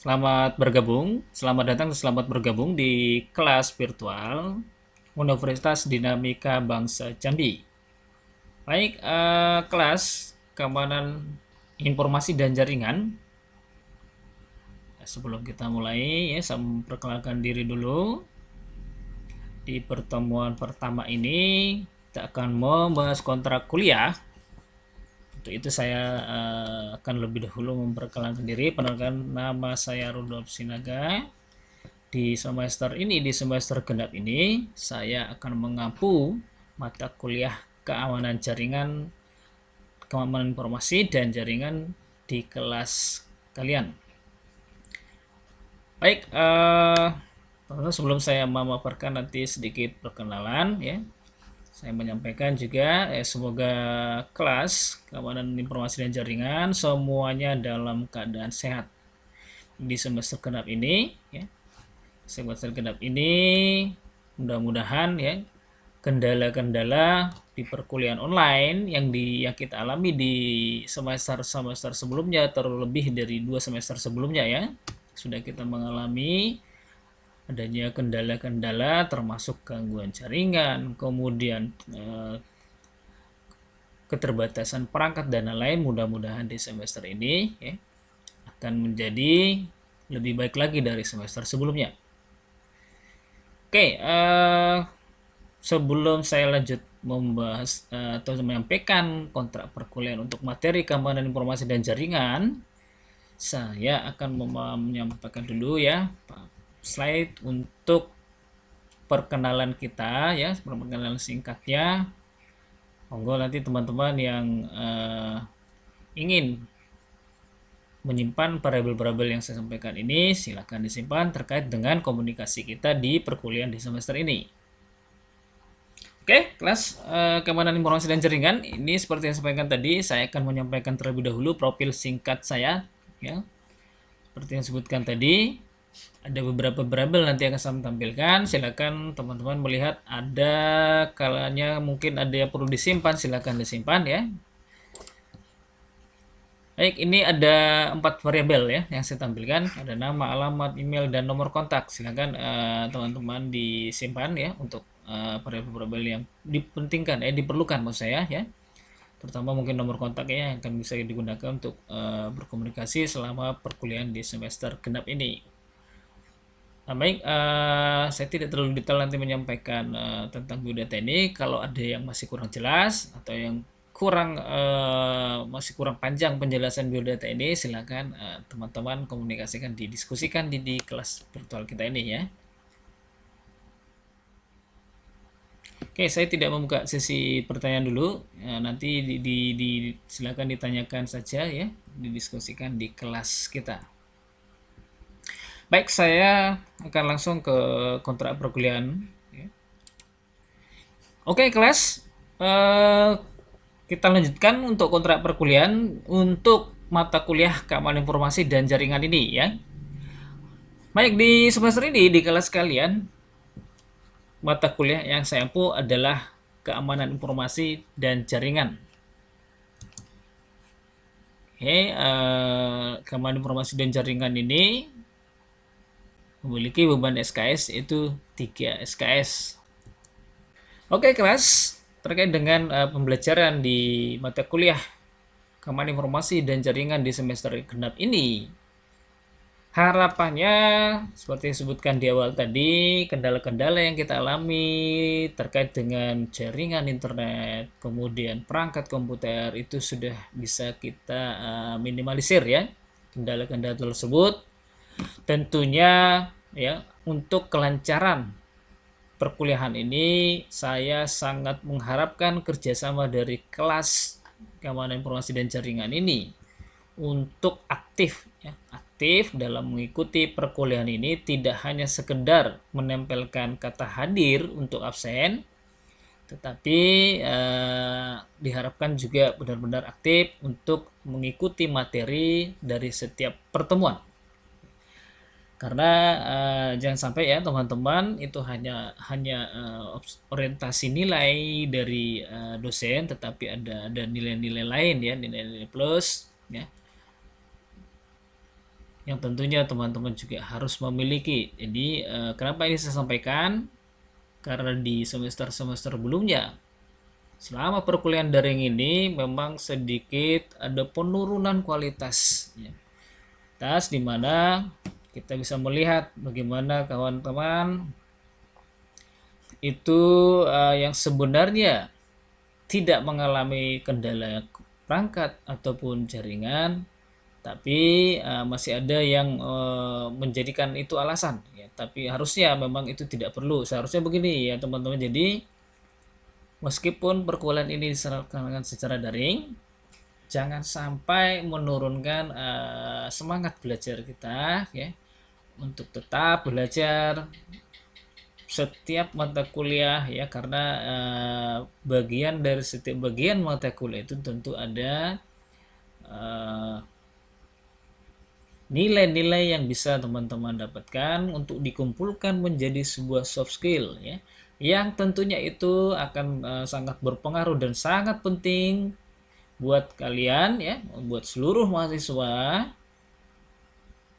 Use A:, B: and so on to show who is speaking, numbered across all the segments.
A: Selamat datang dan selamat bergabung di kelas virtual Universitas Dinamika Bangsa Jambi. Baik, kelas keamanan informasi dan jaringan. Sebelum kita mulai, ya, saya memperkenalkan diri dulu. Di pertemuan pertama ini, kita akan membahas kontrak kuliah. Untuk itu saya akan lebih dahulu memperkenalkan diri. Perkenalkan, nama saya Rudolf Sinaga. Di semester ini, di semester genap ini, saya akan mengampu mata kuliah keamanan jaringan, keamanan informasi dan jaringan di kelas kalian. Baik, sebelum saya memaparkan nanti sedikit perkenalan, ya, saya menyampaikan juga, semoga kelas keamanan informasi dan jaringan semuanya dalam keadaan sehat di semester genap ini, ya. Semester genap ini mudah-mudahan, ya, kendala-kendala di perkuliahan online yang kita alami di semester sebelumnya, terlebih dari 2 semester sebelumnya, ya, sudah kita mengalami adanya kendala-kendala termasuk gangguan jaringan, kemudian keterbatasan perangkat dan lain-lain. Mudah-mudahan di semester ini, ya, akan menjadi lebih baik lagi dari semester sebelumnya. Oke, sebelum saya lanjut membahas atau menyampaikan kontrak perkuliahan untuk materi keamanan informasi dan jaringan, saya akan menyampaikan dulu, ya, slide untuk perkenalan kita, ya, perkenalan singkatnya. Monggo nanti teman-teman yang ingin menyimpan variabel-variabel yang saya sampaikan ini, silakan disimpan terkait dengan komunikasi kita di perkuliahan di semester ini. Oke, kelas keamanan informasi dan jaringan ini seperti yang saya sampaikan tadi, saya akan menyampaikan terlebih dahulu profil singkat saya, ya. Seperti yang disebutkan tadi, ada beberapa variabel nanti akan saya tampilkan. Silakan teman-teman melihat, ada kalanya mungkin ada yang perlu disimpan, silakan disimpan, ya. Baik, ini ada 4 variabel, ya, yang saya tampilkan. Ada nama, alamat, email, dan nomor kontak. Silakan teman-teman disimpan, ya, untuk variabel-variabel yang dipentingkan, diperlukan maksud saya, ya. Terutama mungkin nomor kontak, ya, yang akan bisa digunakan untuk berkomunikasi selama perkuliahan di semester genap ini. Nah, baik, saya tidak terlalu detail nanti menyampaikan tentang biodata ini. Kalau ada yang masih kurang jelas atau yang masih kurang panjang penjelasan biodata ini, silakan teman-teman komunikasikan, didiskusikan di kelas virtual kita ini, ya. Oke, saya tidak membuka sesi pertanyaan dulu. Nanti silakan ditanyakan saja, ya, didiskusikan di kelas kita. Baik, saya akan langsung ke kontrak perkuliahan, ya. Oke, kelas, kita lanjutkan untuk kontrak perkuliahan untuk mata kuliah keamanan informasi dan jaringan ini, ya. Baik, di semester ini di kelas kalian, mata kuliah yang saya ampu adalah keamanan informasi dan jaringan. Oke, keamanan informasi dan jaringan ini memiliki beban SKS yaitu 3 SKS. Oke, kelas, terkait dengan pembelajaran di mata kuliah keamanan informasi dan jaringan di semester genap ini, harapannya seperti yang disebutkan di awal tadi, kendala-kendala yang kita alami terkait dengan jaringan internet, kemudian perangkat komputer, itu sudah bisa kita minimalisir, ya, kendala-kendala tersebut. Tentunya, ya, untuk kelancaran perkuliahan ini, saya sangat mengharapkan kerjasama dari kelas keamanan informasi dan jaringan ini untuk aktif, ya, aktif dalam mengikuti perkuliahan ini, tidak hanya sekedar menempelkan kata hadir untuk absen, tetapi diharapkan juga benar-benar aktif untuk mengikuti materi dari setiap pertemuan. Karena jangan sampai, ya, teman-teman itu hanya orientasi nilai dari dosen, tetapi ada nilai-nilai lain, ya, nilai-nilai plus, ya, yang tentunya teman-teman juga harus memiliki. Jadi kenapa ini saya sampaikan? Karena di semester-semester sebelumnya, selama perkuliahan daring ini memang sedikit ada penurunan kualitas, ya. Di mana kita bisa melihat bagaimana kawan-kawan itu yang sebenarnya tidak mengalami kendala perangkat ataupun jaringan, tapi masih ada yang menjadikan itu alasan, ya. Tapi harusnya memang itu tidak perlu. Seharusnya begini ya teman-teman. Jadi meskipun perkuliahan ini dilaksanakan secara daring, jangan sampai menurunkan semangat belajar kita, ya, untuk tetap belajar setiap mata kuliah, ya, karena bagian dari setiap bagian mata kuliah itu tentu ada nilai-nilai yang bisa teman-teman dapatkan untuk dikumpulkan menjadi sebuah soft skill, ya, yang tentunya itu akan sangat berpengaruh dan sangat penting buat kalian, ya, buat seluruh mahasiswa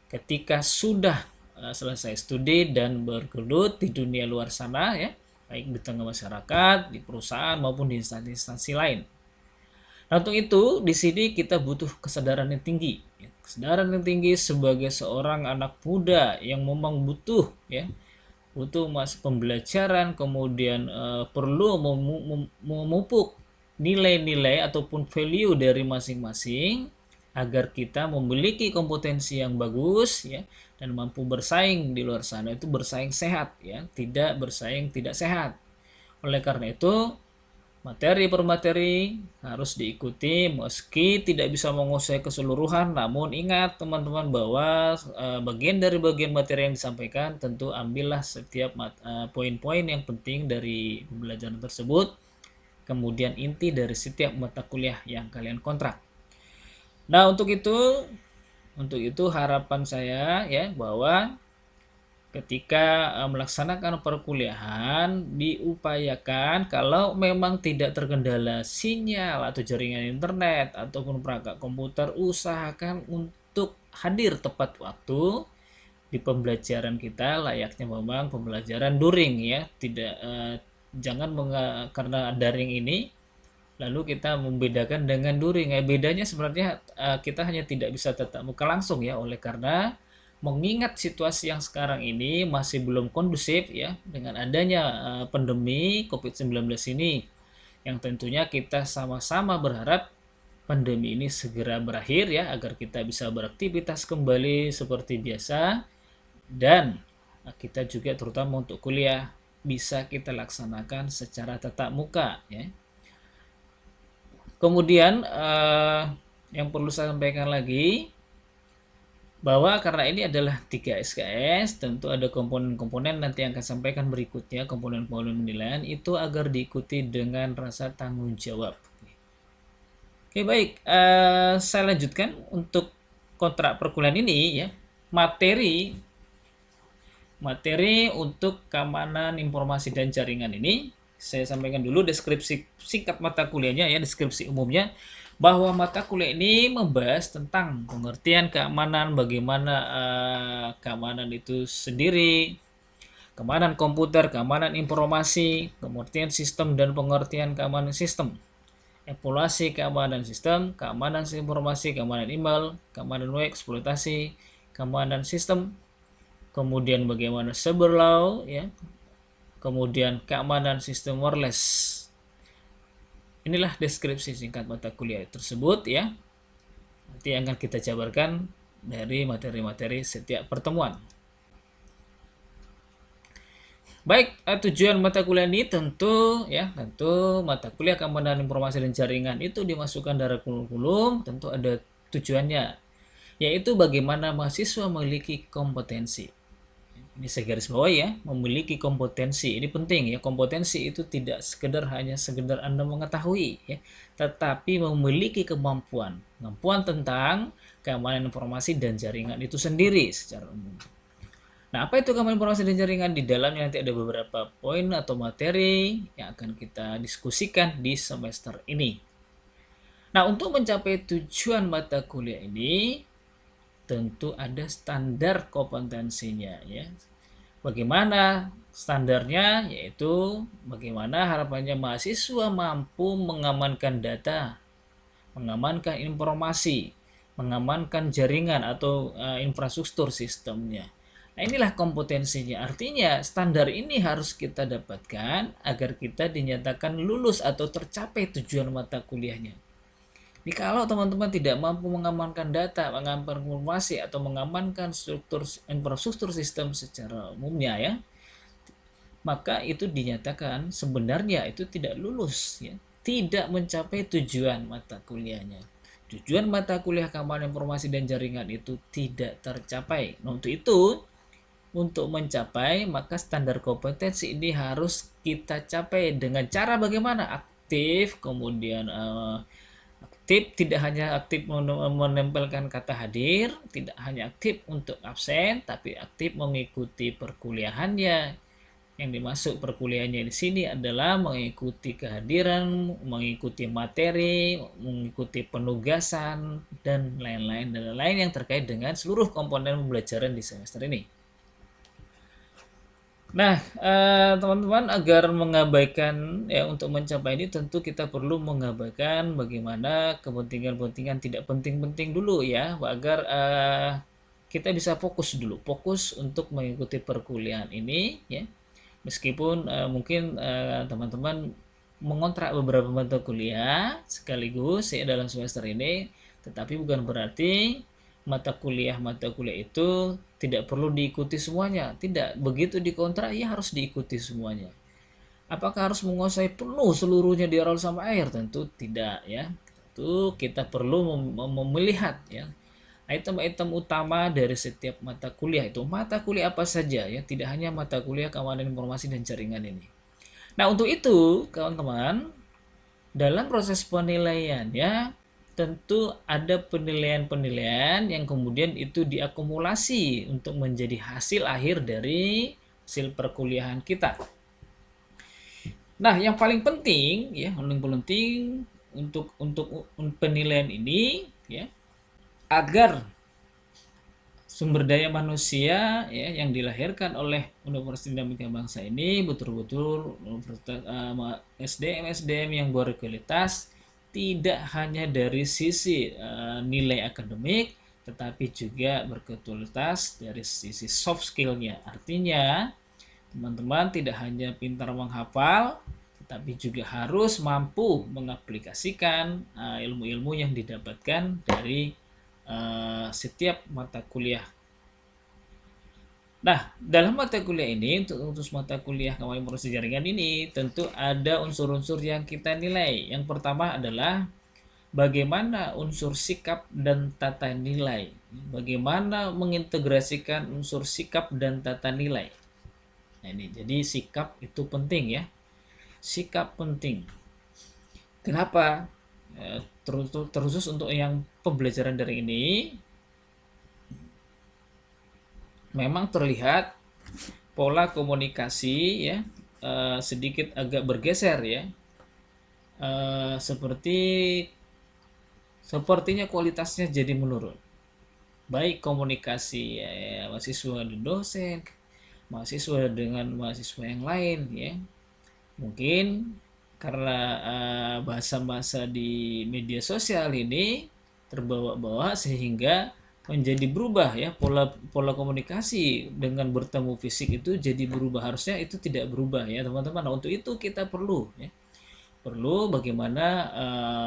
A: ketika sudah selesai studi dan bergelut di dunia luar sana, ya, baik di tengah masyarakat, di perusahaan maupun di instansi-instansi lain. Nah, untuk itu di sini kita butuh kesadaran yang tinggi, ya. Kesadaran yang tinggi sebagai seorang anak muda yang memang butuh, ya, butuh pembelajaran, kemudian perlu memupuk nilai-nilai ataupun value dari masing-masing agar kita memiliki kompetensi yang bagus, ya, dan mampu bersaing di luar sana, itu bersaing sehat, ya, tidak bersaing tidak sehat. Oleh karena itu materi per materi harus diikuti meski tidak bisa menguasai keseluruhan, namun ingat teman-teman bahwa bagian dari bagian materi yang disampaikan tentu ambillah setiap poin-poin yang penting dari pembelajaran tersebut, kemudian inti dari setiap mata kuliah yang kalian kontrak. Nah, untuk itu harapan saya, ya, bahwa ketika melaksanakan perkuliahan diupayakan kalau memang tidak terkendala sinyal atau jaringan internet ataupun perangkat komputer, usahakan untuk hadir tepat waktu di pembelajaran kita, layaknya memang pembelajaran daring, ya. Tidak jangan karena daring ini lalu kita membedakan dengan daring. Bedanya sebenarnya kita hanya tidak bisa tatap muka langsung, ya, oleh karena mengingat situasi yang sekarang ini masih belum kondusif, ya, dengan adanya pandemi COVID-19 ini, yang tentunya kita sama-sama berharap pandemi ini segera berakhir, ya, agar kita bisa beraktivitas kembali seperti biasa, dan kita juga terutama untuk kuliah bisa kita laksanakan secara tatap muka, ya. Kemudian yang perlu saya sampaikan lagi bahwa karena ini adalah 3 SKS, tentu ada komponen-komponen nanti yang akan sampaikan berikutnya, komponen-komponen penilaian itu agar diikuti dengan rasa tanggung jawab. Oke, baik, saya lanjutkan untuk kontrak perkuliahan ini, ya, materi untuk keamanan informasi dan jaringan ini saya sampaikan dulu deskripsi singkat mata kuliahnya, ya, deskripsi umumnya, bahwa mata kuliah ini membahas tentang pengertian keamanan, bagaimana keamanan itu sendiri, keamanan komputer, keamanan informasi, pengertian sistem dan pengertian keamanan sistem, evaluasi keamanan sistem, keamanan informasi, keamanan email, keamanan web, eksploitasi, keamanan sistem, kemudian bagaimana cyber law, ya, kemudian keamanan sistem wireless. Inilah deskripsi singkat mata kuliah tersebut, ya. Nanti akan kita jabarkan dari materi-materi setiap pertemuan. Baik, tujuan mata kuliah ini tentu mata kuliah keamanan informasi dan jaringan itu dimasukkan dalam kurikulum, tentu ada tujuannya, yaitu bagaimana mahasiswa memiliki kompetensi. Ini saya garis bawahi, ya, memiliki kompetensi. Ini penting, ya. Kompetensi itu tidak hanya sekedar Anda mengetahui, ya, tetapi memiliki kemampuan tentang keamanan informasi dan jaringan itu sendiri secara umum. Nah, apa itu keamanan informasi dan jaringan? Di dalamnya nanti ada beberapa poin atau materi yang akan kita diskusikan di semester ini. Nah, untuk mencapai tujuan mata kuliah ini, tentu ada standar kompetensinya ya. Bagaimana standarnya? Yaitu bagaimana harapannya mahasiswa mampu mengamankan data, mengamankan informasi, mengamankan jaringan atau infrastruktur sistemnya. Nah, inilah kompetensinya. Artinya standar ini harus kita dapatkan agar kita dinyatakan lulus atau tercapai tujuan mata kuliahnya. Jadi kalau teman-teman tidak mampu mengamankan data, mengamankan informasi atau mengamankan infrastruktur sistem secara umumnya ya, maka itu dinyatakan sebenarnya itu tidak lulus ya, tidak mencapai tujuan mata kuliahnya. Tujuan mata kuliah keamanan informasi dan jaringan itu tidak tercapai. Nah, untuk mencapai maka standar kompetensi ini harus kita capai dengan cara bagaimana? Aktif, kemudian aktif, tidak hanya aktif menempelkan kata hadir, tidak hanya aktif untuk absen, tapi aktif mengikuti perkuliahannya. Yang dimaksud perkuliahannya di sini adalah mengikuti kehadiran, mengikuti materi, mengikuti penugasan, dan lain-lain yang terkait dengan seluruh komponen pembelajaran di semester ini. Nah, teman-teman, agar mengabaikan ya untuk mencapai ini tentu kita perlu mengabaikan bagaimana kepentingan-kepentingan tidak penting-penting dulu ya, agar kita bisa fokus untuk mengikuti perkuliahan ini ya. Meskipun mungkin teman-teman mengontrak beberapa mata kuliah sekaligus ya dalam semester ini, tetapi bukan berarti mata kuliah itu tidak perlu diikuti semuanya. Tidak, begitu dikontrak ya harus diikuti semuanya. Apakah harus menguasai penuh seluruhnya di awal sampai akhir? Tentu tidak ya. Tentu kita perlu melihat ya item-item utama dari setiap mata kuliah itu. Mata kuliah apa saja ya, tidak hanya mata kuliah keamanan informasi dan jaringan ini. Nah, untuk itu kawan-teman, dalam proses penilaian ya tentu ada penilaian-penilaian yang kemudian itu diakumulasi untuk menjadi hasil akhir dari hasil perkuliahan kita. Nah, yang paling penting ya, untuk penilaian ini ya, agar sumber daya manusia ya yang dilahirkan oleh Universitas Dinamika Bangsa ini betul-betul SDM yang berkualitas, tidak hanya dari sisi nilai akademik, tetapi juga berkualitas dari sisi soft skill-nya. Artinya, teman-teman tidak hanya pintar menghafal, tetapi juga harus mampu mengaplikasikan ilmu-ilmu yang didapatkan dari setiap mata kuliah. Nah, dalam mata kuliah ini, untuk mata kuliah keamanan informasi jaringan ini, tentu ada unsur-unsur yang kita nilai. Yang pertama adalah bagaimana unsur sikap dan tata nilai. Bagaimana mengintegrasikan unsur sikap dan tata nilai. Nah, ini jadi sikap itu penting ya. Sikap penting. Kenapa? Terkhusus untuk yang pembelajaran dari ini, memang terlihat pola komunikasi ya sedikit agak bergeser ya, sepertinya kualitasnya jadi menurun, baik komunikasi mahasiswa dan dosen, mahasiswa dengan mahasiswa yang lain ya. Mungkin karena bahasa-bahasa di media sosial ini terbawa-bawa sehingga menjadi berubah ya, pola komunikasi dengan bertemu fisik itu jadi berubah. Harusnya itu tidak berubah ya teman-teman. Nah, untuk itu kita perlu bagaimana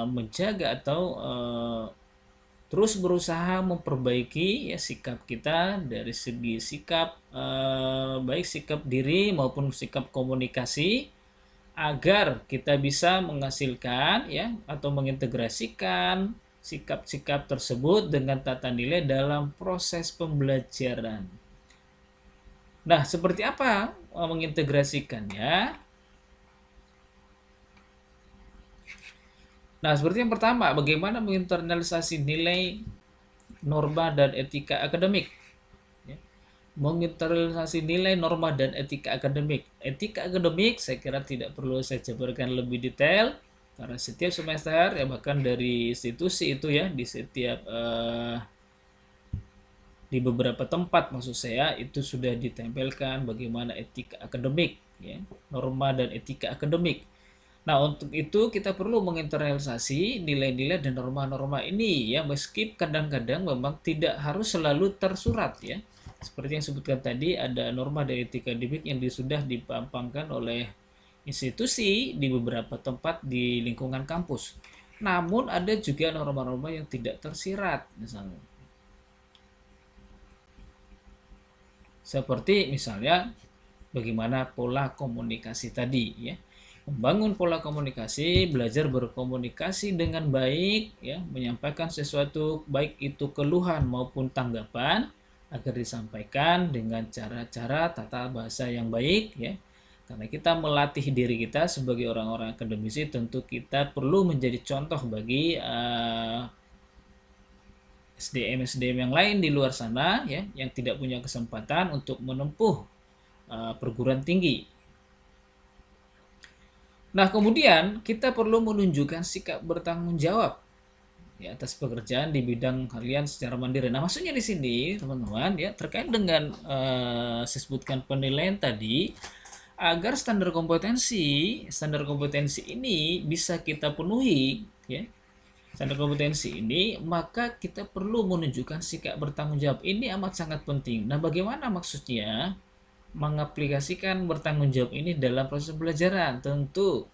A: menjaga atau terus berusaha memperbaiki ya sikap kita dari segi sikap, baik sikap diri maupun sikap komunikasi, agar kita bisa menghasilkan ya atau mengintegrasikan sikap-sikap tersebut dengan tata nilai dalam proses pembelajaran. Nah, seperti apa mengintegrasikannya? Nah, seperti yang pertama, bagaimana menginternalisasi nilai, norma, dan etika akademik. Menginternalisasi nilai, norma, dan etika akademik. Etika akademik saya kira tidak perlu saya jabarkan lebih detail, karena setiap semester ya bahkan dari institusi itu ya di setiap di beberapa tempat maksud saya itu sudah ditempelkan bagaimana etika akademik, ya, norma dan etika akademik. Nah, untuk itu kita perlu menginternalisasi nilai-nilai dan norma-norma ini ya, meski kadang-kadang memang tidak harus selalu tersurat ya. Seperti yang sebutkan tadi, ada norma dan etika akademik yang sudah dipampangkan oleh institusi di beberapa tempat di lingkungan kampus. Namun ada juga norma-norma yang tidak tersirat misalnya. Seperti misalnya bagaimana pola komunikasi tadi ya. Membangun pola komunikasi, belajar berkomunikasi dengan baik ya, menyampaikan sesuatu baik itu keluhan maupun tanggapan agar disampaikan dengan cara-cara tata bahasa yang baik ya. Karena kita melatih diri kita sebagai orang-orang akademisi, tentu kita perlu menjadi contoh bagi SDM-SDM yang lain di luar sana ya, yang tidak punya kesempatan untuk menempuh perguruan tinggi. Nah, kemudian kita perlu menunjukkan sikap bertanggung jawab ya, atas pekerjaan di bidang kalian secara mandiri. Nah, maksudnya di sini, teman-teman, ya terkait dengan saya sebutkan penilaian tadi, agar standar kompetensi ini bisa kita penuhi, ya. Standar kompetensi ini, maka kita perlu menunjukkan sikap bertanggung jawab. Ini amat sangat penting. Nah, bagaimana maksudnya mengaplikasikan bertanggung jawab ini dalam proses pembelajaran? Tentu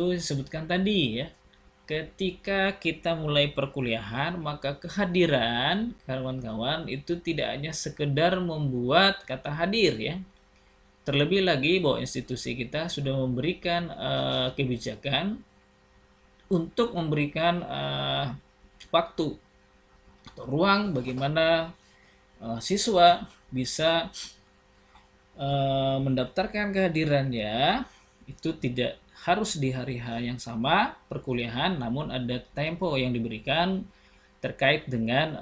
A: disebutkan tadi ya, ketika kita mulai perkuliahan maka kehadiran kawan-kawan itu tidak hanya sekedar membuat kata hadir ya, terlebih lagi bahwa institusi kita sudah memberikan kebijakan untuk memberikan waktu atau ruang bagaimana siswa bisa mendaftarkan kehadirannya. Itu tidak harus di hari H yang sama perkuliahan, namun ada tempo yang diberikan terkait dengan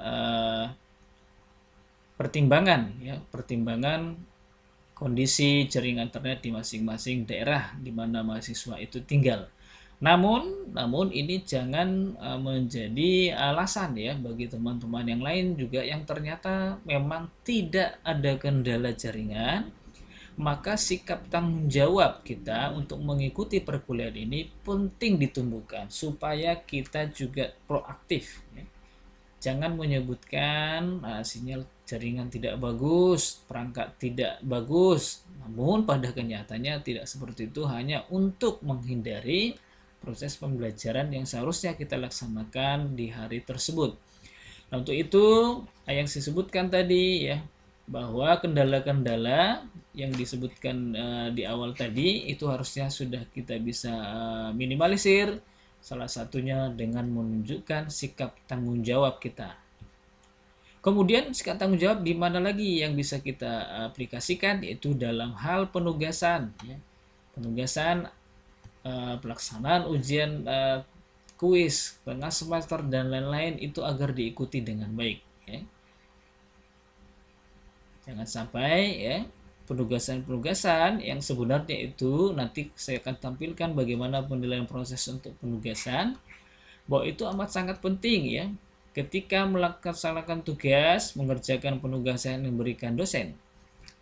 A: pertimbangan kondisi jaringan internet di masing-masing daerah di mana mahasiswa itu tinggal. Namun ini jangan menjadi alasan ya bagi teman-teman yang lain juga yang ternyata memang tidak ada kendala jaringan, maka sikap tanggung jawab kita untuk mengikuti perkuliahan ini penting ditumbuhkan supaya kita juga proaktif ya. Jangan menyebutkan sinyal jaringan tidak bagus, perangkat tidak bagus, namun pada kenyataannya tidak seperti itu, hanya untuk menghindari proses pembelajaran yang seharusnya kita laksanakan di hari tersebut. Nah, untuk itu yang saya sebutkan tadi ya, bahwa kendala-kendala yang disebutkan di awal tadi itu harusnya sudah kita bisa minimalisir, salah satunya dengan menunjukkan sikap tanggung jawab kita. Kemudian sikap tanggung jawab di mana lagi yang bisa kita aplikasikan, yaitu dalam hal penugasan ya. Penugasan, pelaksanaan ujian kuis, tengah semester dan lain-lain itu agar diikuti dengan baik ya. Jangan sampai ya penugasan-penugasan yang sebenarnya itu nanti saya akan tampilkan bagaimana penilaian proses untuk penugasan, bahwa itu amat sangat penting ya. Ketika melaksanakan tugas, mengerjakan penugasan yang diberikan dosen,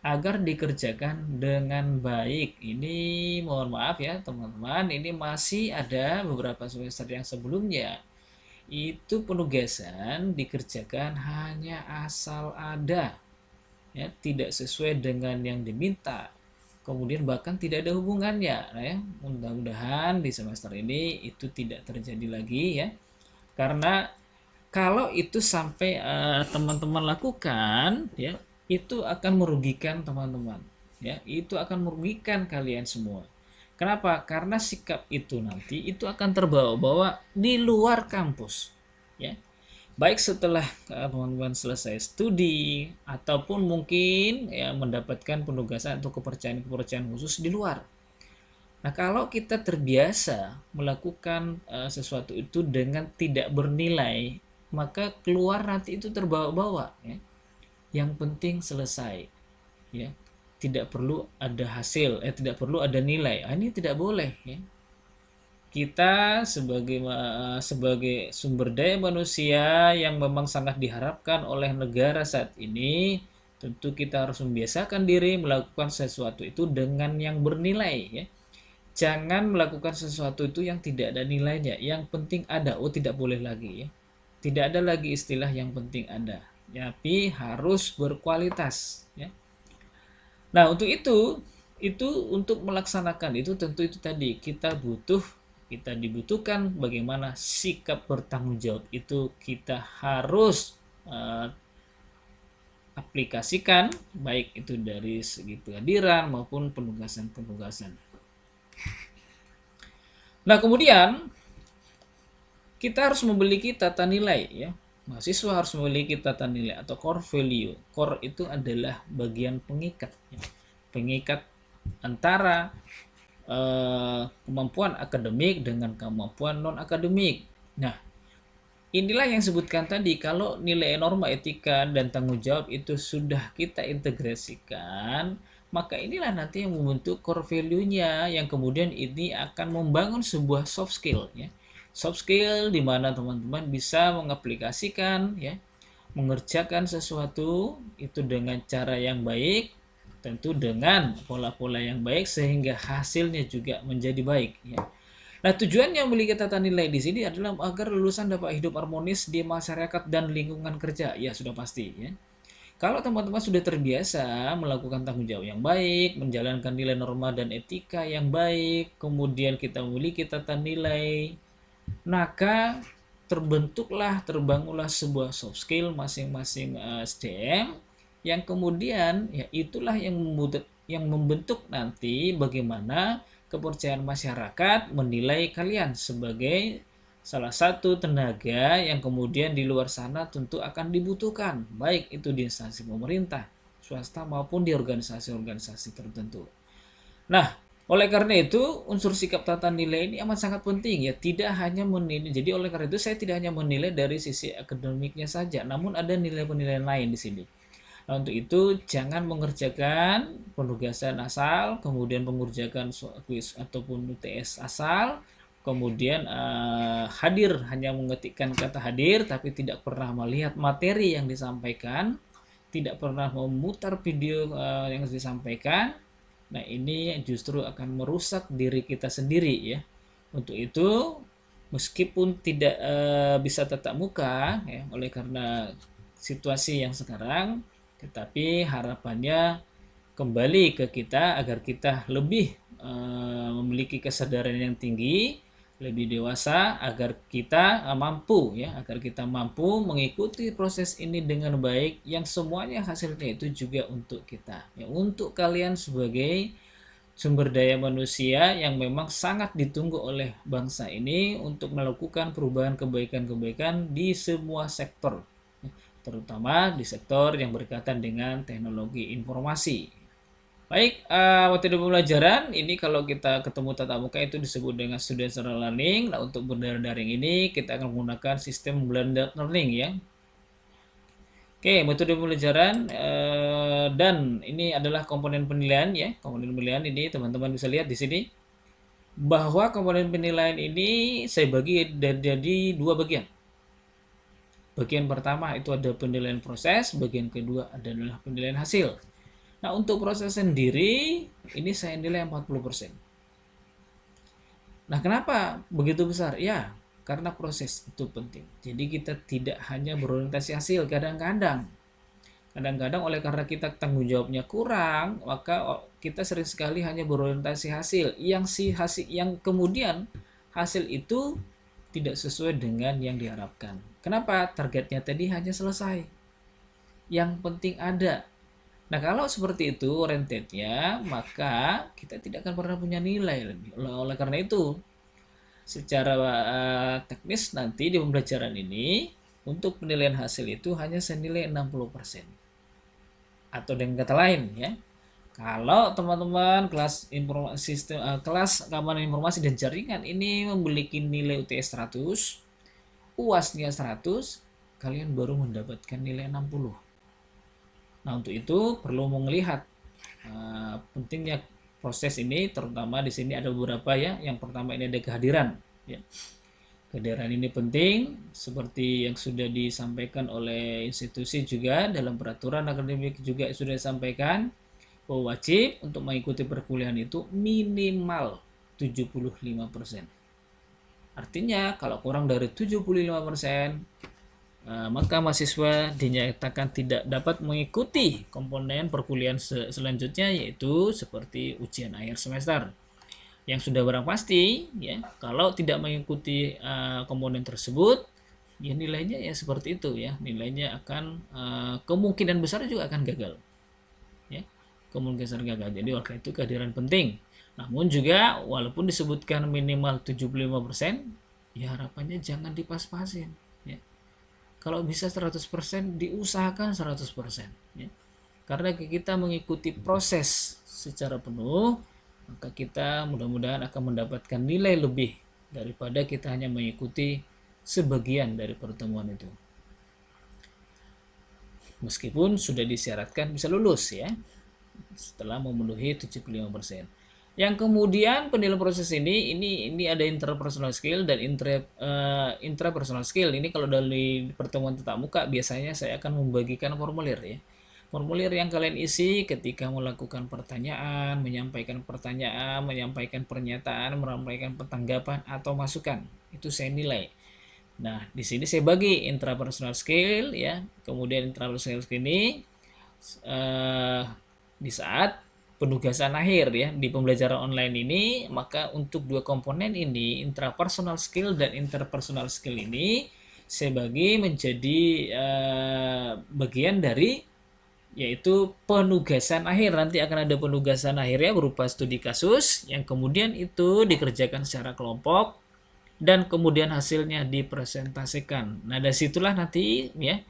A: agar dikerjakan dengan baik. Ini mohon maaf ya teman-teman, ini masih ada beberapa semester yang sebelumnya itu penugasan dikerjakan hanya asal ada ya, tidak sesuai dengan yang diminta, kemudian bahkan tidak ada hubungannya. Nah, ya, mudah-mudahan di semester ini itu tidak terjadi lagi ya, karena kalau itu sampai teman-teman lakukan ya, itu akan merugikan teman-teman ya, itu akan merugikan kalian semua. Kenapa? Karena sikap itu nanti itu akan terbawa-bawa di luar kampus ya, baik setelah teman-teman selesai studi ataupun mungkin ya mendapatkan penugasan atau kepercayaan khusus di luar. Nah, kalau kita terbiasa melakukan sesuatu itu dengan tidak bernilai, maka keluar nanti itu terbawa-bawa ya. Yang penting selesai ya, tidak perlu ada hasil, tidak perlu ada nilai. Ini tidak boleh ya. kita sebagai sumber daya manusia yang memang sangat diharapkan oleh negara saat ini, tentu kita harus membiasakan diri melakukan sesuatu itu dengan yang bernilai ya. Jangan melakukan sesuatu itu yang tidak ada nilainya, yang penting ada. Oh, tidak boleh lagi ya. Tidak ada lagi istilah yang penting ada, tapi harus berkualitas ya. Nah, untuk itu untuk melaksanakan itu tentu itu tadi kita dibutuhkan bagaimana sikap bertanggung jawab itu kita harus aplikasikan, baik itu dari segi kehadiran maupun penugasan-penugasan. Nah, kemudian kita harus memiliki tata nilai ya. Mahasiswa harus memiliki tata nilai atau core value. Core itu adalah bagian pengikat ya. Pengikat antara kemampuan akademik dengan kemampuan non akademik. Nah, inilah yang disebutkan tadi, kalau nilai norma etika dan tanggung jawab itu sudah kita integrasikan, maka inilah nanti yang membentuk core value-nya, yang kemudian ini akan membangun sebuah soft skill ya. Soft skill di mana teman-teman bisa mengaplikasikan ya, mengerjakan sesuatu itu dengan cara yang baik, tentu dengan pola-pola yang baik sehingga hasilnya juga menjadi baik ya. Nah, tujuannya memiliki tata nilai di sini adalah agar lulusan dapat hidup harmonis di masyarakat dan lingkungan kerja. Ya, sudah pasti ya. Kalau teman-teman sudah terbiasa melakukan tanggung jawab yang baik, menjalankan nilai norma dan etika yang baik, kemudian kita memiliki tata nilai, maka terbangunlah sebuah soft skill masing-masing SDM yang kemudian ya itulah yang membentuk nanti bagaimana kepercayaan masyarakat menilai kalian sebagai salah satu tenaga yang kemudian di luar sana tentu akan dibutuhkan, baik itu di instansi pemerintah, swasta maupun di organisasi-organisasi tertentu. Nah, oleh karena itu unsur sikap tata nilai ini amat sangat penting ya, tidak hanya menilai. Jadi oleh karena itu saya tidak hanya menilai dari sisi akademiknya saja, namun ada nilai penilaian lain di sini. Nah, untuk itu jangan mengerjakan penugasan asal, kemudian mengerjakan kuis ataupun UTS asal, kemudian hadir hanya mengetikkan kata hadir tapi tidak pernah melihat materi yang disampaikan, tidak pernah memutar video yang disampaikan. Nah, ini justru akan merusak diri kita sendiri ya. Untuk itu meskipun tidak bisa tatap muka ya, oleh karena situasi yang sekarang, tetapi harapannya kembali ke kita agar kita lebih memiliki kesadaran yang tinggi, lebih dewasa, agar kita mampu mengikuti proses ini dengan baik, yang semuanya hasilnya itu juga untuk kita ya, untuk kalian sebagai sumber daya manusia yang memang sangat ditunggu oleh bangsa ini untuk melakukan perubahan kebaikan-kebaikan di semua sektor, terutama di sektor yang berkaitan dengan teknologi informasi. Baik, materi pembelajaran ini kalau kita ketemu tatap muka itu disebut dengan student centered learning. Nah, untuk belajar daring ini kita akan menggunakan sistem blended learning ya. Oke, metode pembelajaran dan ini adalah komponen penilaian ya. Komponen penilaian ini teman-teman bisa lihat di sini bahwa komponen penilaian ini saya bagi jadi dua bagian. Bagian pertama itu ada penilaian proses, bagian kedua adalah penilaian hasil. Nah, untuk proses sendiri ini saya nilai 40%. Nah, kenapa begitu besar? Ya, karena proses itu penting. Jadi kita tidak hanya berorientasi hasil, kadang-kadang oleh karena kita tanggung jawabnya kurang, maka kita sering sekali hanya berorientasi hasil, yang kemudian hasil itu tidak sesuai dengan yang diharapkan. Kenapa? Targetnya tadi hanya selesai. Yang penting ada. Nah, kalau seperti itu orientednya, maka kita tidak akan pernah punya nilai lebih. Oleh karena itu, secara teknis nanti di pembelajaran ini, untuk penilaian hasil itu hanya senilai 60%. Atau dengan kata lain ya, kalau teman-teman kelas keamanan informasi dan jaringan ini memiliki nilai UTS 100, UAS-nya 100, kalian baru mendapatkan nilai 60. Nah, untuk itu perlu melihat pentingnya proses ini, terutama di sini ada beberapa ya. Yang pertama ini ada kehadiran. ya. Kehadiran ini penting seperti yang sudah disampaikan oleh institusi juga dalam peraturan akademik juga sudah disampaikan bahwa wajib untuk mengikuti perkuliahan itu minimal 75%. Artinya kalau kurang dari 75%, maka mahasiswa dinyatakan tidak dapat mengikuti komponen perkuliahan selanjutnya, yaitu seperti ujian akhir semester. Yang sudah barang pasti ya, kalau tidak mengikuti komponen tersebut, ya nilainya ya seperti itu ya, nilainya akan kemungkinan besar juga akan gagal. Ya, kemungkinan besar gagal. Jadi oleh itu kehadiran penting. Namun juga walaupun disebutkan minimal 75%, ya harapannya jangan dipas-pasin ya. Kalau bisa 100%, diusahakan 100% ya. Karena kita mengikuti proses secara penuh, maka kita mudah-mudahan akan mendapatkan nilai lebih daripada kita hanya mengikuti sebagian dari pertemuan itu. Meskipun sudah disyaratkan bisa lulus ya, setelah memenuhi 75%. Yang kemudian penilaian proses ini ada interpersonal skill dan intrapersonal skill. Ini kalau dari pertemuan tatap muka biasanya saya akan membagikan formulir ya. Formulir yang kalian isi ketika melakukan pertanyaan, menyampaikan pernyataan, menyampaikan tanggapan atau masukan. Itu saya nilai. Nah, di sini saya bagi intrapersonal skill ya. Kemudian intrapersonal skill ini di saat penugasan akhir ya di pembelajaran online ini, maka untuk dua komponen ini, intrapersonal skill dan interpersonal skill ini, saya bagi menjadi bagian dari yaitu penugasan akhir. Nanti akan ada penugasan akhirnya berupa studi kasus yang kemudian itu dikerjakan secara kelompok dan kemudian hasilnya dipresentasikan. Nah, dari situlah nanti ya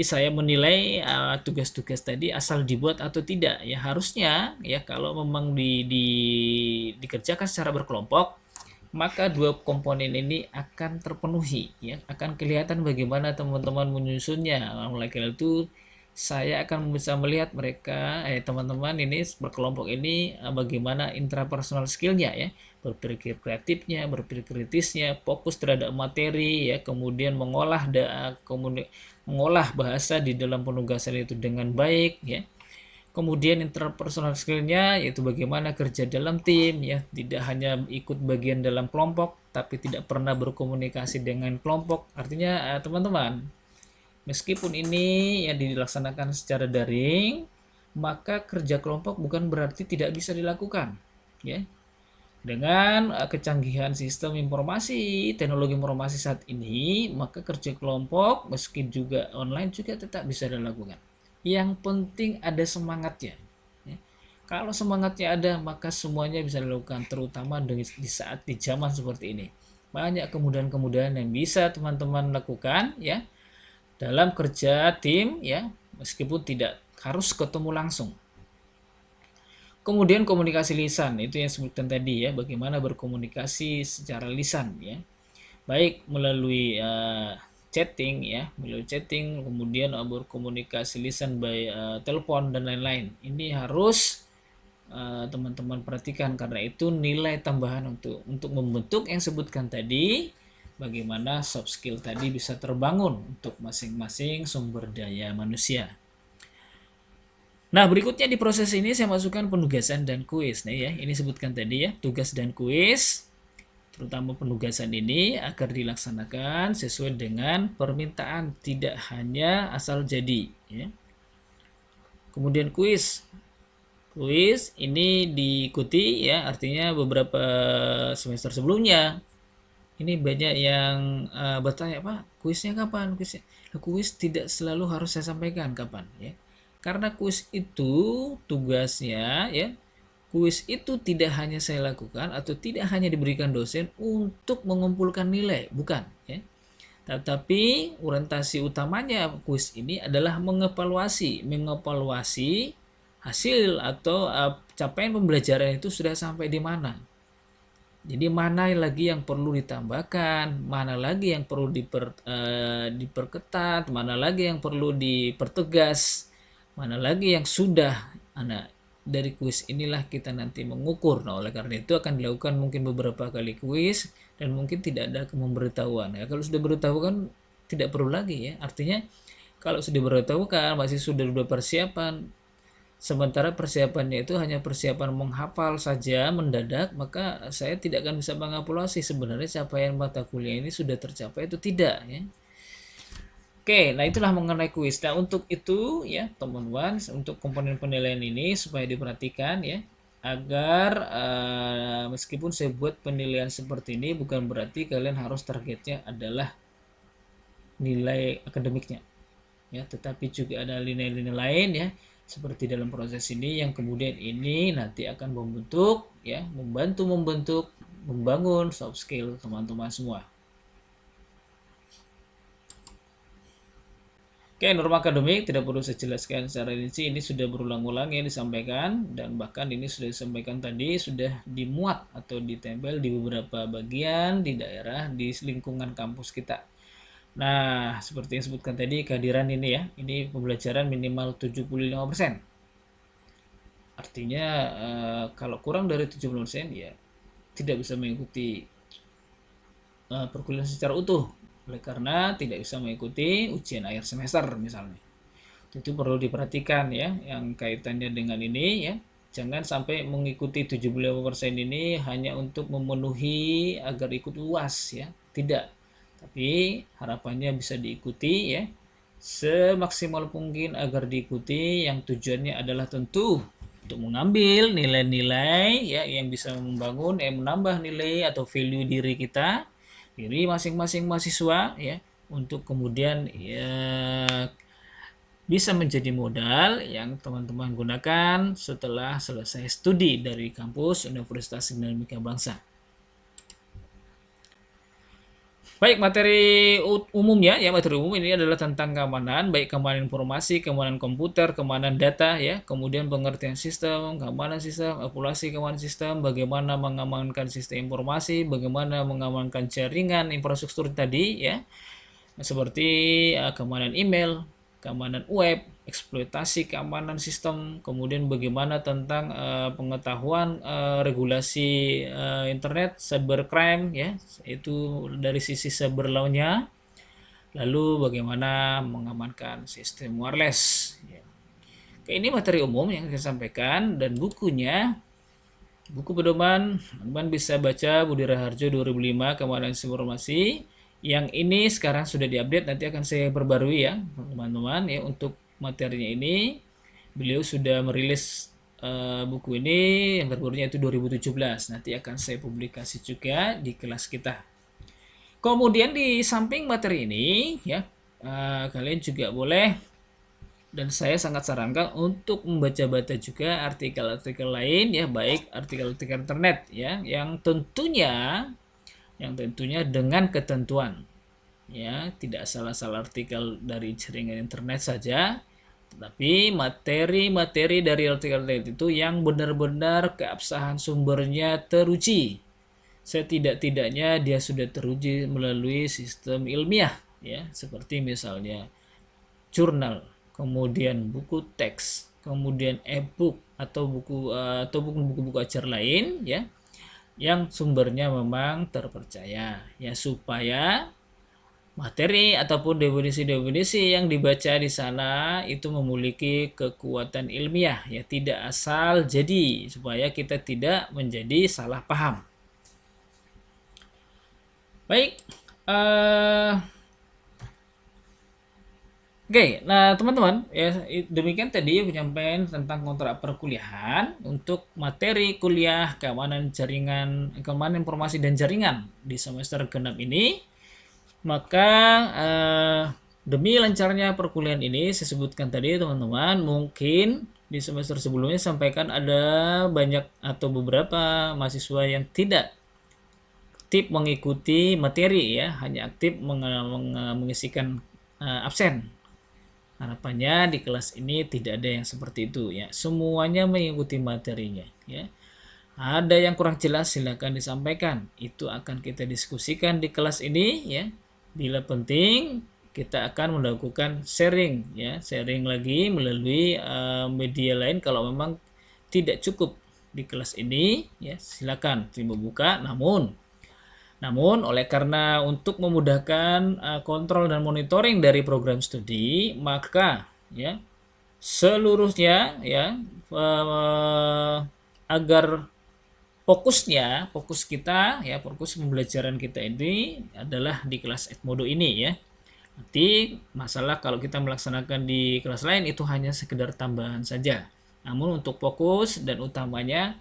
A: saya menilai tugas-tugas tadi asal dibuat atau tidak ya. Harusnya ya kalau memang dikerjakan secara berkelompok, maka dua komponen ini akan terpenuhi ya, akan kelihatan bagaimana teman-teman menyusunnya. Oleh karena itu saya akan bisa melihat mereka teman-teman ini berkelompok ini bagaimana intrapersonal skillnya ya, berpikir kreatifnya, berpikir kritisnya, fokus terhadap materi ya, kemudian mengolah bahasa di dalam penugasan itu dengan baik ya. Kemudian interpersonal skillnya yaitu bagaimana kerja dalam tim ya, tidak hanya ikut bagian dalam kelompok tapi tidak pernah berkomunikasi dengan kelompok. Artinya teman-teman, meskipun ini yang dilaksanakan secara daring, maka kerja kelompok bukan berarti tidak bisa dilakukan ya. Dengan kecanggihan sistem informasi, teknologi informasi saat ini, maka kerja kelompok meski juga online juga tetap bisa dilakukan. Yang penting ada semangatnya. Ya. Kalau semangatnya ada, maka semuanya bisa dilakukan, terutama di saat di zaman seperti ini. Banyak kemudahan-kemudahan yang bisa teman-teman lakukan ya dalam kerja tim ya, meskipun tidak harus ketemu langsung. Kemudian komunikasi lisan, itu yang sebutkan tadi ya, bagaimana berkomunikasi secara lisan ya. Baik melalui chatting ya, kemudian berkomunikasi lisan by telepon dan lain-lain. Ini harus teman-teman perhatikan, karena itu nilai tambahan untuk membentuk yang sebutkan tadi, bagaimana soft skill tadi bisa terbangun untuk masing-masing sumber daya manusia. Nah, berikutnya di proses ini saya masukkan penugasan dan kuis. Nah ya, ini sebutkan tadi ya, tugas dan kuis. Terutama penugasan ini agar dilaksanakan sesuai dengan permintaan, tidak hanya asal jadi ya. Kemudian kuis. Kuis ini diikuti ya, artinya beberapa semester sebelumnya. Ini banyak yang bertanya, Pak, kuisnya kapan? Kuis tidak selalu harus saya sampaikan kapan ya. Karena kuis itu tugasnya ya, kuis itu tidak hanya saya lakukan atau tidak hanya diberikan dosen untuk mengumpulkan nilai, bukan ya. Tetapi orientasi utamanya kuis ini adalah mengevaluasi hasil atau capaian pembelajaran itu sudah sampai di mana. Jadi mana lagi yang perlu ditambahkan, mana lagi yang perlu diperketat, mana lagi yang perlu dipertegas, mana lagi yang sudah dari kuis inilah kita nanti mengukur. Nah, oleh karena itu akan dilakukan mungkin beberapa kali kuis dan mungkin tidak ada pemberitahuan. Ya, kalau sudah beritahu kan tidak perlu lagi ya. Artinya kalau sudah beritahu kan masih sudah persiapan. Sementara persiapannya itu hanya persiapan menghafal saja mendadak, maka saya tidak akan bisa mengevaluasi sebenarnya capaian mata kuliah ini sudah tercapai itu tidak ya. Oke, nah itulah mengenai kuis. Nah, untuk itu ya, teman-teman, untuk komponen penilaian ini supaya diperhatikan ya, agar meskipun saya buat penilaian seperti ini bukan berarti kalian harus targetnya adalah nilai akademiknya. Ya, tetapi juga ada nilai-nilai lain ya, seperti dalam proses ini yang kemudian ini nanti akan membentuk ya, membantu membangun soft skill teman-teman semua. Oke, norma akademik tidak perlu saya jelaskan secara rinci, ini sudah berulang-ulang ya disampaikan dan bahkan ini sudah disampaikan tadi, sudah dimuat atau ditempel di beberapa bagian di daerah di lingkungan kampus kita. Nah, seperti yang disebutkan tadi kehadiran ini ya, ini pembelajaran minimal 75%. Artinya kalau kurang dari 70% ya tidak bisa mengikuti perkuliahan secara utuh. Oleh karena tidak bisa mengikuti ujian akhir semester misalnya. Itu perlu diperhatikan ya, yang kaitannya dengan ini ya. Jangan sampai mengikuti 75% ini hanya untuk memenuhi agar ikut UAS ya. Tidak. Tapi harapannya bisa diikuti ya. Semaksimal mungkin agar diikuti, yang tujuannya adalah tentu untuk mengambil nilai-nilai ya yang bisa membangun menambah nilai atau value diri kita, diri masing-masing mahasiswa ya, untuk kemudian ya bisa menjadi modal yang teman-teman gunakan setelah selesai studi dari kampus Universitas Dinamika Bangsa. Baik, materi umumnya ya, materi umum ini adalah tentang keamanan, baik keamanan informasi, keamanan komputer, keamanan data ya, kemudian pengertian sistem, keamanan sistem, evaluasi keamanan sistem, bagaimana mengamankan sistem informasi, bagaimana mengamankan jaringan infrastruktur tadi ya, seperti keamanan email, keamanan web, eksploitasi keamanan sistem, kemudian bagaimana tentang pengetahuan regulasi internet, cybercrime ya, itu dari sisi cyber law-nya. Lalu bagaimana mengamankan sistem wireless ya. Oke, ini materi umum yang saya sampaikan dan bukunya, buku pedoman teman-teman bisa baca Budi Raharjo 2005 keamanan informasi. Yang ini sekarang sudah diupdate, nanti akan saya perbarui ya teman-teman ya. Untuk materinya ini beliau sudah merilis buku ini yang terbarunya itu 2017, nanti akan saya publikasi juga di kelas kita. Kemudian di samping materi ini ya, kalian juga boleh dan saya sangat sarankan untuk membaca-baca juga artikel-artikel lain ya, baik artikel-artikel internet ya, yang tentunya dengan ketentuan ya, tidak salah-salah artikel dari jaringan internet saja, tetapi materi-materi dari artikel itu yang benar-benar keabsahan sumbernya teruji, setidak-tidaknya dia sudah teruji melalui sistem ilmiah ya, seperti misalnya jurnal, kemudian buku teks, kemudian e-book atau buku-buku ajar lain ya, yang sumbernya memang terpercaya ya, supaya materi ataupun definisi-definisi yang dibaca di sana itu memiliki kekuatan ilmiah ya, tidak asal jadi, supaya kita tidak menjadi salah paham. Baik, Oke, nah teman-teman ya, demikian tadi penyampaian tentang kontrak perkuliahan untuk materi kuliah keamanan jaringan, keamanan informasi dan jaringan di semester genap ini. Maka demi lancarnya perkuliahan ini, saya sebutkan tadi teman-teman, mungkin di semester sebelumnya sampaikan ada banyak atau beberapa mahasiswa yang tidak aktif mengikuti materi ya, hanya aktif mengisikan absen. Harapannya di kelas ini tidak ada yang seperti itu ya. Semuanya mengikuti materinya ya. Ada yang kurang jelas silakan disampaikan. Itu akan kita diskusikan di kelas ini ya. Bila penting kita akan melakukan sharing ya, sharing lagi melalui media lain kalau memang tidak cukup di kelas ini, ya silakan dibuka. Namun oleh karena untuk memudahkan kontrol dan monitoring dari program studi, maka ya seluruhnya ya agar fokus kita ya, fokus pembelajaran kita ini adalah di kelas Edmodo ini ya. Nanti masalah kalau kita melaksanakan di kelas lain itu hanya sekedar tambahan saja. Namun untuk fokus dan utamanya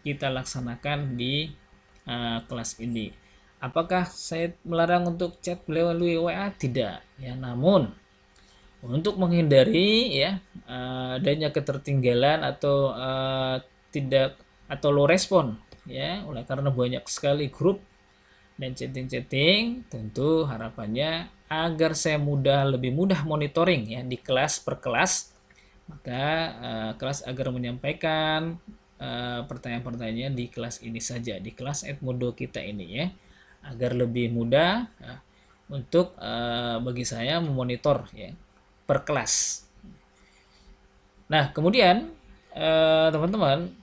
A: kita laksanakan di kelas ini. Apakah saya melarang untuk chat melalui WA? Tidak ya, namun untuk menghindari ya adanya ketertinggalan atau tidak atau low respon ya, oleh karena banyak sekali grup dan chatting, tentu harapannya agar saya lebih mudah monitoring ya di kelas per kelas, maka kelas agar menyampaikan pertanyaan-pertanyaan di kelas ini saja, di kelas Edmodo kita ini ya, agar lebih mudah untuk bagi saya memonitor ya per kelas. Nah kemudian teman-teman,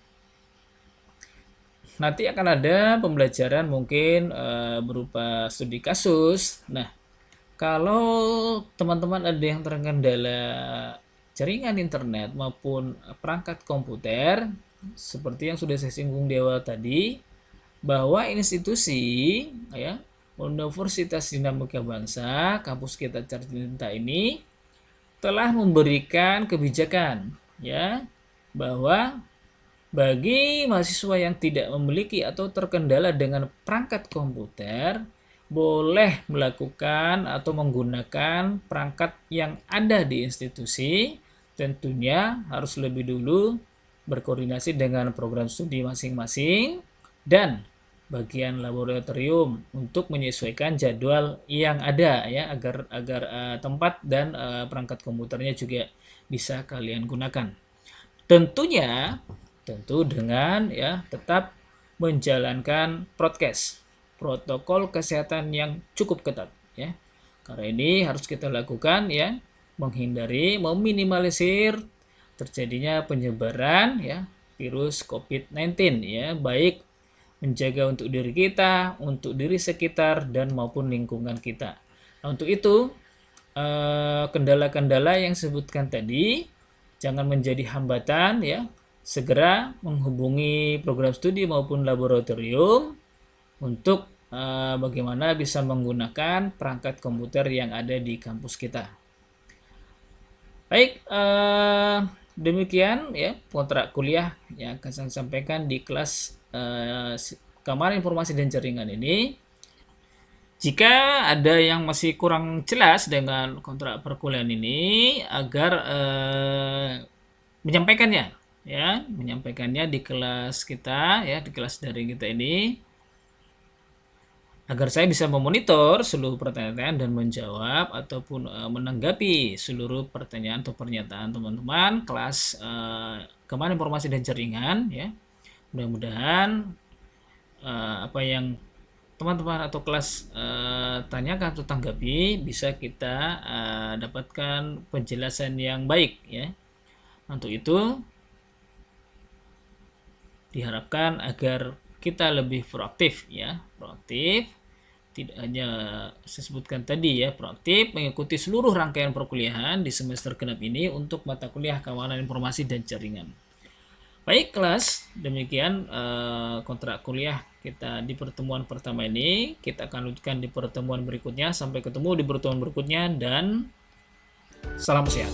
A: nanti akan ada pembelajaran mungkin berupa studi kasus. Nah kalau teman-teman ada yang terkendala jaringan internet maupun perangkat komputer, seperti yang sudah saya singgung di awal tadi, bahwa institusi ya Universitas Dinamika Bangsa kampus kita Carcinta ini telah memberikan kebijakan ya bahwa bagi mahasiswa yang tidak memiliki atau terkendala dengan perangkat komputer boleh melakukan atau menggunakan perangkat yang ada di institusi, tentunya harus lebih dulu berkoordinasi dengan program studi masing-masing dan bagian laboratorium untuk menyesuaikan jadwal yang ada ya, agar tempat dan perangkat komputernya juga bisa kalian gunakan. Tentu dengan ya tetap menjalankan protokol kesehatan yang cukup ketat ya. Karena ini harus kita lakukan ya, meminimalisir terjadinya penyebaran ya virus COVID-19 ya, baik menjaga untuk diri kita, untuk diri sekitar dan maupun lingkungan kita. Nah, untuk itu kendala-kendala yang disebutkan tadi jangan menjadi hambatan ya. Segera menghubungi program studi maupun laboratorium untuk bagaimana bisa menggunakan perangkat komputer yang ada di kampus kita. Baik, demikian ya kontrak kuliah yang akan saya sampaikan di kelas Keamanan Informasi dan Jaringan ini. Jika ada yang masih kurang jelas dengan kontrak perkuliahan ini, agar menyampaikannya di kelas kita ya, di kelas daring kita ini, agar saya bisa memonitor seluruh pertanyaan dan menjawab ataupun menanggapi seluruh pertanyaan atau pernyataan teman-teman kelas Keamanan Informasi dan Jaringan ya. Mudah-mudahan apa yang teman-teman atau kelas tanyakan atau tanggapi bisa kita dapatkan penjelasan yang baik ya. Untuk itu diharapkan agar kita lebih proaktif ya, tidak hanya saya sebutkan tadi ya, proaktif mengikuti seluruh rangkaian perkuliahan di semester genap ini untuk mata kuliah Keamanan Informasi dan Jaringan. Baik kelas, demikian kontrak kuliah kita di pertemuan pertama ini. Kita akan lanjutkan di pertemuan berikutnya. Sampai ketemu di pertemuan berikutnya dan salam sehat.